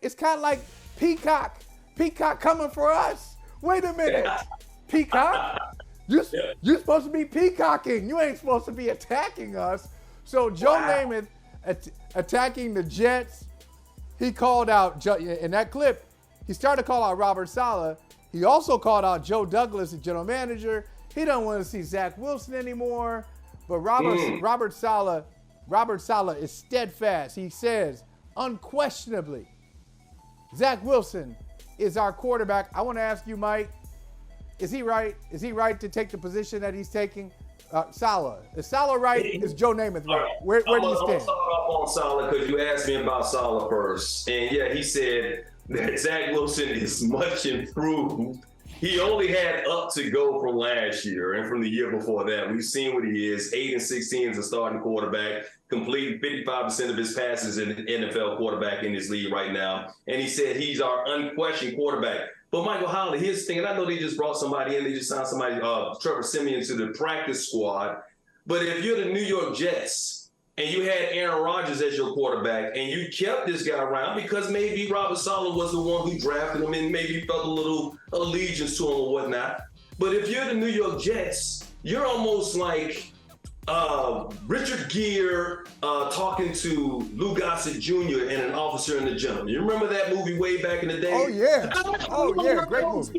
It's kind of like Peacock. Peacock coming for us. Wait a minute, Peacock. You're supposed to be peacocking. You ain't supposed to be attacking us. So Joe Namath attacking the Jets. He called out, in that clip, he started to call out Robert Saleh. He also called out Joe Douglas, the general manager. He don't want to see Zach Wilson anymore. But Robert Saleh is steadfast. He says, unquestionably, Zach Wilson is our quarterback. I want to ask you, Mike, is he right? Is he right to take the position that he's taking? Saleh. Is Saleh right? Is Joe Namath right? Where do you stand? I'm going to start off on Saleh because you asked me about Saleh first. And yeah, he said that Zach Wilson is much improved. He only had up to go from last year and from the year before that. We've seen what he is, 8-16 as a starting quarterback, completing 55% of his passes in the NFL quarterback in his league right now. And he said he's our unquestioned quarterback. But Michael Holley, here's the thing, and I know they just brought somebody in, they just signed somebody, Trevor Siemian, to the practice squad. But if you're the New York Jets and you had Aaron Rodgers as your quarterback and you kept this guy around because maybe Robert Saleh was the one who drafted him and maybe felt a little allegiance to him or whatnot. But if you're the New York Jets, you're almost like Richard Gere talking to Lou Gossett Jr. and an officer and a gentleman. You remember that movie way back in the day? Oh, yeah. Oh, yeah. Great movie.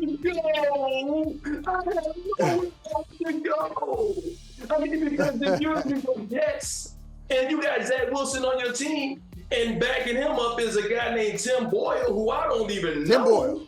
I mean, because if you're the New York Jets and you got Zach Wilson on your team and backing him up is a guy named Tim Boyle, who I don't even know.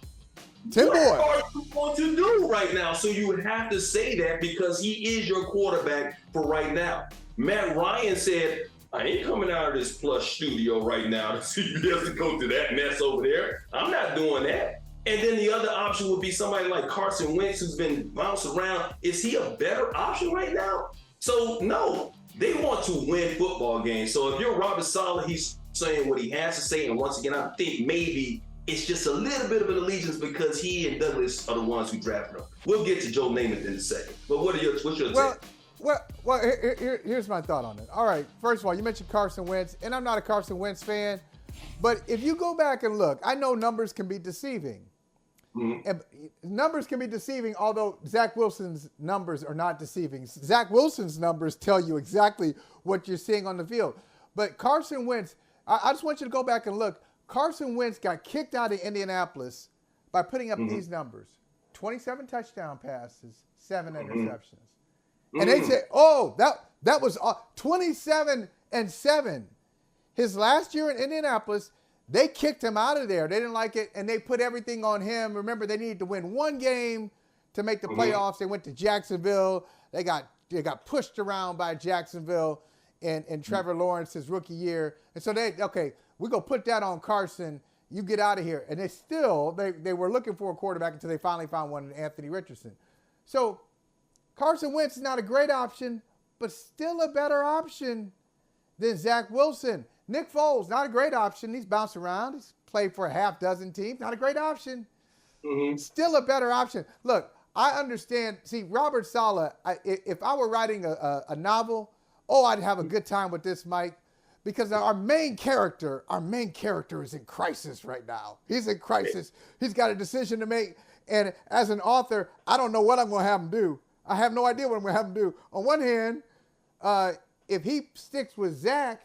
What are you going to do right now? So you would have to say that because he is your quarterback for right now. Matt Ryan said, I ain't coming out of this plush studio right now to see you have to go through that mess over there. I'm not doing that. And then the other option would be somebody like Carson Wentz, who's been bounced around. Is he a better option right now? So no, they want to win football games. So if you're Robert Saleh, he's saying what he has to say. And once again, I think maybe it's just a little bit of an allegiance because he and Douglas are the ones who drafted him. We'll get to Joe Namath in a second. But what's your take? Well, here's my thought on it. All right, first of all, you mentioned Carson Wentz, and I'm not a Carson Wentz fan, but if you go back and look, I know numbers can be deceiving. Mm-hmm. And numbers can be deceiving, although Zach Wilson's numbers are not deceiving. Zach Wilson's numbers tell you exactly what you're seeing on the field. But Carson Wentz, I just want you to go back and look. Carson Wentz got kicked out of Indianapolis by putting up these numbers: 27 touchdown passes, 7 interceptions. And they said, oh, that was 27-7. His last year in Indianapolis, they kicked him out of there. They didn't like it, and they put everything on him. Remember, they needed to win one game to make the playoffs. They went to Jacksonville. They got pushed around by Jacksonville in Trevor Lawrence's rookie year. And so we're going to put that on Carson. You get out of here. And they were looking for a quarterback until they finally found one in Anthony Richardson. So Carson Wentz is not a great option, but still a better option than Zach Wilson. Nick Foles, not a great option. He's bounced around. He's played for a half dozen teams. Not a great option. Still a better option. Look, I understand. See, Robert Saleh, if I were writing a novel, I'd have a good time with this, Mike, because our main character is in crisis right now. He's in crisis. He's got a decision to make. And as an author, I don't know what I'm going to have him do. I have no idea what I'm going to have him do. On one hand, if he sticks with Zach,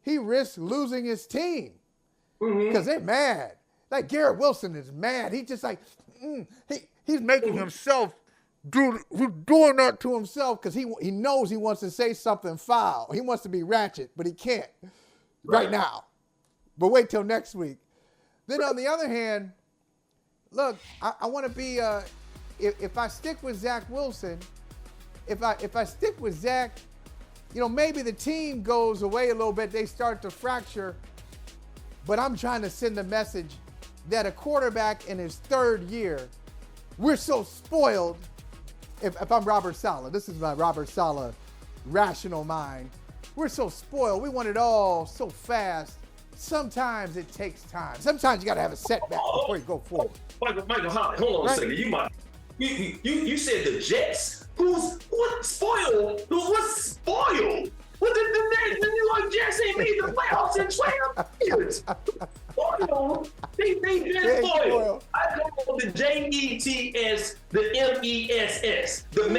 he risks losing his team because they're mad. Like Garrett Wilson is mad. He's just like, he's making himself he's doing that to himself because he knows he wants to say something foul. He wants to be ratchet, but he can't right now. But wait till next week. Then on the other hand, look, I want to be, if I stick with Zach Wilson, if I stick with Zach, maybe the team goes away a little bit. They start to fracture. But I'm trying to send a message that a quarterback in his third year, we're so spoiled. If I'm Robert Saleh, this is my Robert Saleh rational mind. We're so spoiled. We want it all so fast. Sometimes it takes time. Sometimes you got to have a setback before you go forward. Michael Holley, hold on a second. You said the Jets. What's spoiled? What's spoiled? The New York Jets ain't made the playoffs in 12 years. What They been spoiled. I call the JETS, the MESS, the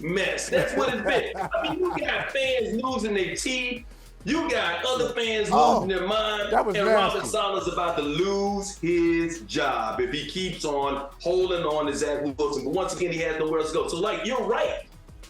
mess. That's what it's been. I mean, you got fans losing their teeth. You got other fans losing their mind. And Robert Saleh is about to lose his job if he keeps on holding on to Zach Wilson. But once again, he has nowhere else to go. So, like, you're right.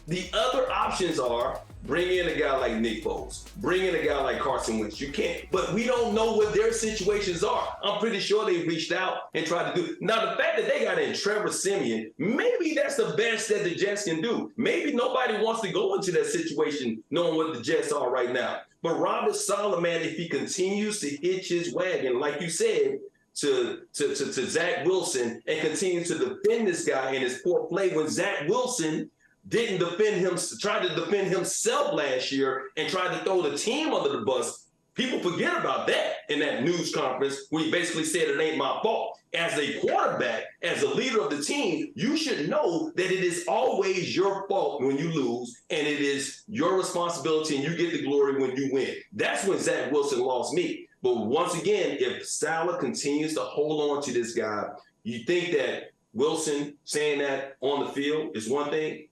The other options are bring in a guy like Nick Foles, bring in a guy like Carson Wentz. You can't, but we don't know what their situations are. I'm pretty sure they reached out and tried to do. Now, the fact that they got in Trevor Siemian, maybe that's the best that the Jets can do. Maybe nobody wants to go into that situation knowing what the Jets are right now. But Robert Saleh, man, if he continues to hitch his wagon, like you said, to Zach Wilson and continues to defend this guy in his poor play when Zach Wilson didn't defend him, tried to defend himself last year and tried to throw the team under the bus. People forget about that in that news conference when he basically said it ain't my fault. As a quarterback, as a leader of the team, you should know that it is always your fault when you lose, and it is your responsibility and you get the glory when you win. That's when Zach Wilson lost me. But once again, if Saleh continues to hold on to this guy, you think that Wilson saying that on the field is one thing.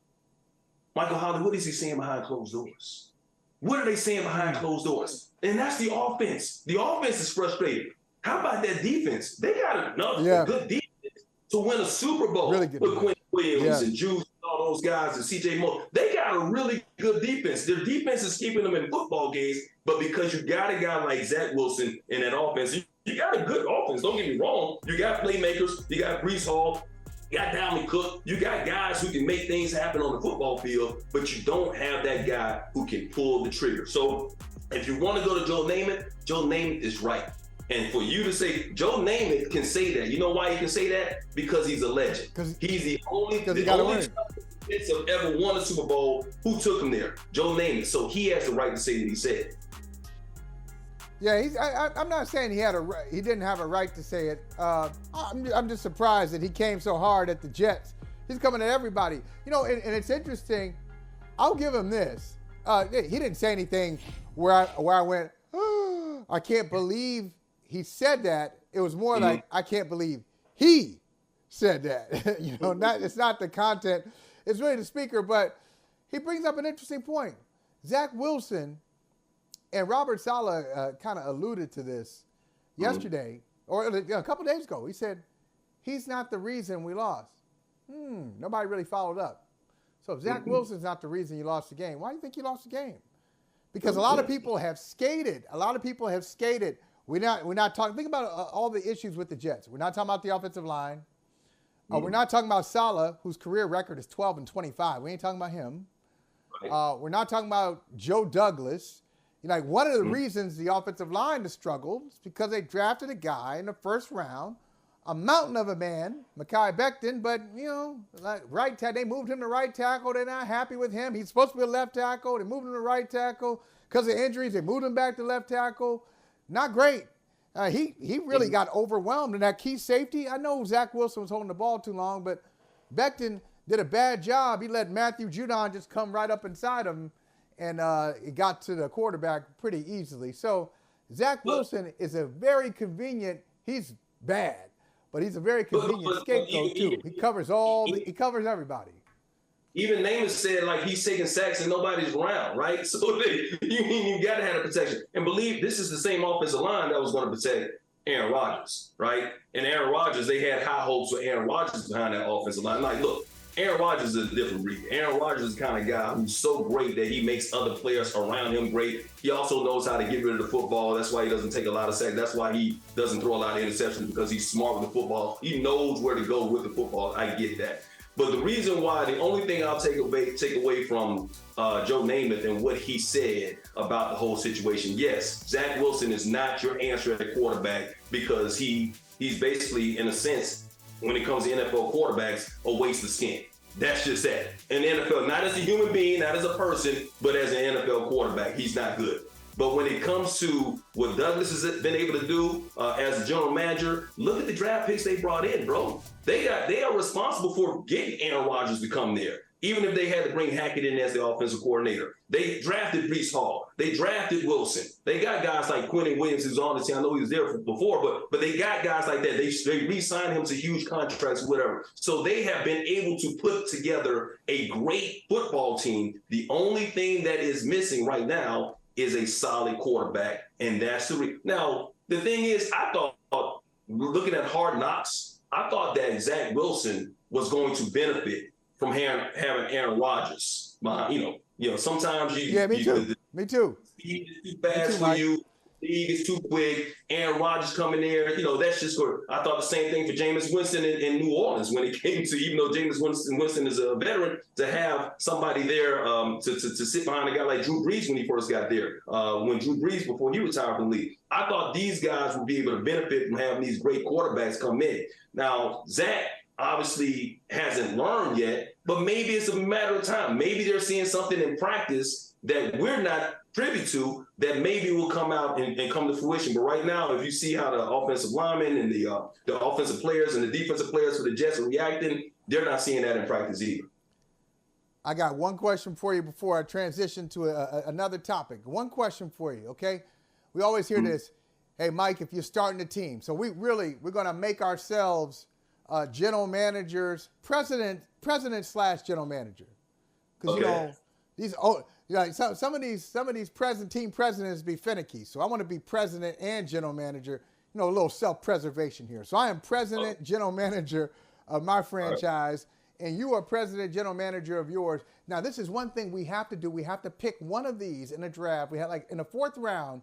Michael Holley, what is he saying behind closed doors? What are they saying behind closed doors? And that's the offense. The offense is frustrated. How about that defense? They got enough good defense to win a Super Bowl with Quinn Williams and Juice and all those guys and C.J. Moore. They got a really good defense. Their defense is keeping them in football games, but because you got a guy like Zach Wilson in that offense, you got a good offense. Don't get me wrong. You got playmakers. You got Breece Hall. You got Dalvin Cook. You got guys who can make things happen on the football field, but you don't have that guy who can pull the trigger. So if you want to go to Joe Namath is right. And for you to say, Joe Namath can say that. You know why he can say that? Because he's a legend. He's the only have ever won a Super Bowl. Who took him there? Joe Namath. So he has the right to say that he said. Yeah, I'm not saying he didn't have a right to say it. I'm just surprised that he came so hard at the Jets. He's coming at everybody. You know, and it's interesting. I'll give him this. He didn't say anything where I went, oh, I can't believe he said that. It was more like, I can't believe he said that. You know, it's not the content. It's really the speaker. But he brings up an interesting point. Zach Wilson. And Robert Saleh kind of alluded to this yesterday, or a couple days ago. He said, he's not the reason we lost. Nobody really followed up. So if Zach Wilson's not the reason you lost the game, why do you think you lost the game? Because a lot of people have skated. We're not talking. Think about all the issues with the Jets. We're not talking about the offensive line. We're not talking about Saleh, whose career record is 12-25. We ain't talking about him. We're not talking about Joe Douglas. Like, one of the reasons the offensive line has struggled is because they drafted a guy in the first round, a mountain of a man, Mekhi Becton, but, you know, like they moved him to right tackle. They're not happy with him. He's supposed to be a left tackle. They moved him to right tackle. Because of injuries, they moved him back to left tackle. Not great. He really got overwhelmed in that key safety. I know Zach Wilson was holding the ball too long, but Becton did a bad job. He let Matthew Judon just come right up inside him. And it got to the quarterback pretty easily. So Zach Wilson is a very convenient. He's bad, but he's a very convenient scapegoat too. He covers everybody. Even Namath said like he's taking sacks and nobody's around, right? So you got to have a protection. And believe this is the same offensive line that was going to protect Aaron Rodgers, right? And Aaron Rodgers, they had high hopes for Aaron Rodgers behind that offensive line. Like, look. Aaron Rodgers is a different breed. Aaron Rodgers is the kind of guy who's so great that he makes other players around him great. He also knows how to get rid of the football. That's why he doesn't take a lot of sacks. That's why he doesn't throw a lot of interceptions, because he's smart with the football. He knows where to go with the football. I get that. But the reason why, the only thing I'll take away from Joe Namath and what he said about the whole situation, yes, Zach Wilson is not your answer at quarterback, because he's basically, in a sense, when it comes to NFL quarterbacks, a waste of skin. That's just that. In the NFL, not as a human being, not as a person, but as an NFL quarterback, he's not good. But when it comes to what Douglas has been able to do as a general manager, look at the draft picks they brought in, bro. They are responsible for getting Aaron Rodgers to come there. even if they had to bring Hackett in as the offensive coordinator. They drafted Breece Hall. They drafted Wilson. They got guys like Quentin Williams, who's on the team. I know he was there before, but they got guys like that. They re-signed him to huge contracts, whatever. So they have been able to put together a great football team. The only thing that is missing right now is a solid quarterback, and that's now, the thing is, I thought, looking at Hard Knocks, I thought that Zach Wilson was going to benefit from having Aaron Rodgers. Sometimes me too. Me too. Speed is too fast for you. League is too quick. Aaron Rodgers coming there. That's just where I thought the same thing for Jameis Winston in New Orleans when it came to, even though Jameis Winston is a veteran, to have somebody there to sit behind a guy like Drew Brees when he first got there. When Drew Brees, before he retired from the league, I thought these guys would be able to benefit from having these great quarterbacks come in. Now, Zach obviously hasn't learned yet, but maybe it's a matter of time. Maybe they're seeing something in practice that we're not privy to that maybe will come out and come to fruition. But right now, if you see how the offensive linemen and the offensive players and the defensive players for the Jets are reacting, they're not seeing that in practice either. I got one question for you before I transition to another topic. One question for you, okay? We always hear this, hey, Mike, if you're starting a team. So we're going to make ourselves general managers, president / general manager. Because, some of these team presidents be finicky. So I want to be president and general manager. A little self-preservation here. So I am president, general manager of my franchise, and you are president, general manager of yours. Now, this is one thing we have to do. We have to pick one of these in the draft. We had in the fourth round,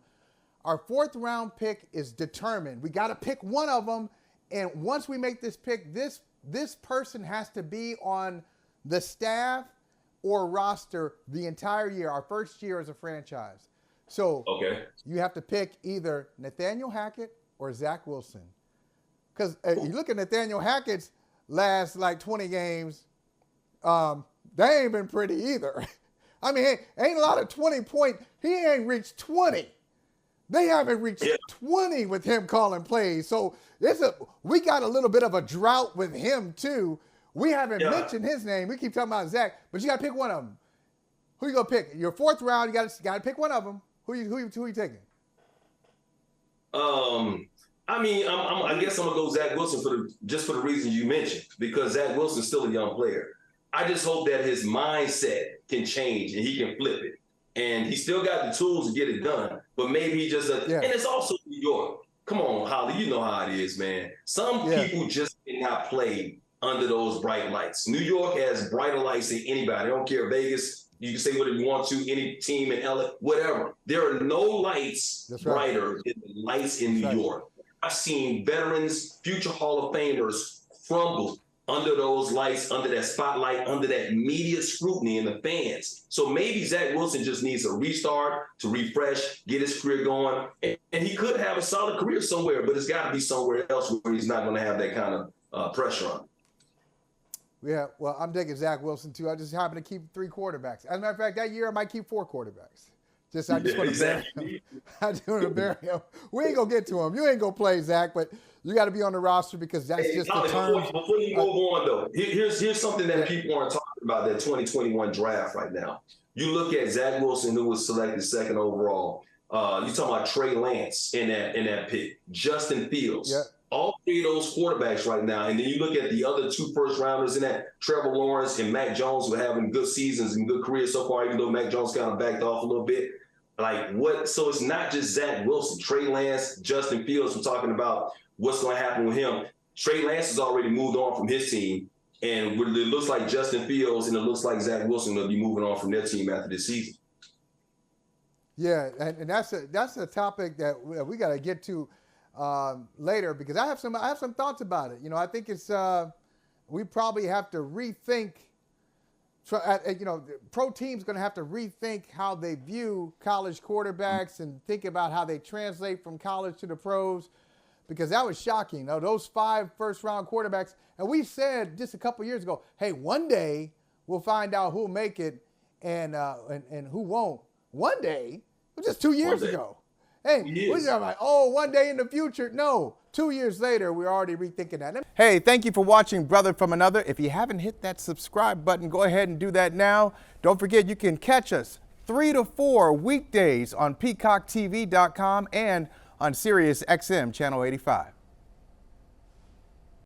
our fourth round pick is determined. We got to pick one of them. And once we make this pick, this person has to be on the staff or roster the entire year, our first year as a franchise. So you have to pick either Nathaniel Hackett or Zach Wilson. Because you look at Nathaniel Hackett's last 20 games, they ain't been pretty either. I mean, ain't a lot of 20-point. He ain't reached 20. They haven't reached 20 with him calling plays. So we got a little bit of a drought with him too. We haven't mentioned his name. We keep talking about Zach, but you got to pick one of them. Who you gonna pick? Your fourth round, you got to pick one of them. Who you taking? I guess I'm gonna go Zach Wilson for the reasons you mentioned, because Zach Wilson's still a young player. I just hope that his mindset can change and he can flip it. And he still got the tools to get it done, but maybe he just and it's also New York. Come on, Holley, you know how it is, man. Some people just cannot play under those bright lights. New York has brighter lights than anybody. I don't care, Vegas. You can say whatever you want to, any team in LA, whatever. There are no lights brighter than the lights in New York. I've seen veterans, future Hall of Famers crumble under those lights, under that spotlight, under that media scrutiny and the fans. So maybe Zach Wilson just needs a restart, to refresh, get his career going. And he could have a solid career somewhere, but it's got to be somewhere else where he's not going to have that kind of pressure on him. Yeah, well, I'm taking Zach Wilson, too. I just happen to keep 3 quarterbacks. As a matter of fact, that year I might keep 4 quarterbacks. I just want to bury him. I just want to bury him. We ain't going to get to him. You ain't going to play, Zach, but you got to be on the roster because that's just the terms. Before you move on, though, here's something that people aren't talking about, that 2021 draft right now. You look at Zach Wilson, who was selected 2nd overall. You talking about Trey Lance in that pick, Justin Fields. Yeah. All 3 of those quarterbacks right now. And then you look at the other 2 first-rounders in that, Trevor Lawrence and Mac Jones, who are having good seasons and good careers so far, even though Mac Jones kind of backed off a little bit. So it's not just Zach Wilson. Trey Lance, Justin Fields, we're talking about what's going to happen with him. Trey Lance has already moved on from his team. And it looks like Justin Fields and it looks like Zach Wilson will be moving on from their team after this season. Yeah, and that's a topic that we got to get to later, because I have some thoughts about it. I think it's we probably have to rethink. Pro teams going to have to rethink how they view college quarterbacks and think about how they translate from college to the pros, because that was shocking. Those 5 first-round quarterbacks, and we said just a couple years ago, hey, one day we'll find out who'll make it and who won't. One day, just 2 years ago. Hey, He we're is. like, oh, one day in the future. No, 2 years later, we're already rethinking that. Hey, thank you for watching Brother from Another. If you haven't hit that subscribe button, go ahead and do that now. Don't forget, you can catch us 3 to 4 weekdays on PeacockTV.com and on Sirius XM Channel 85.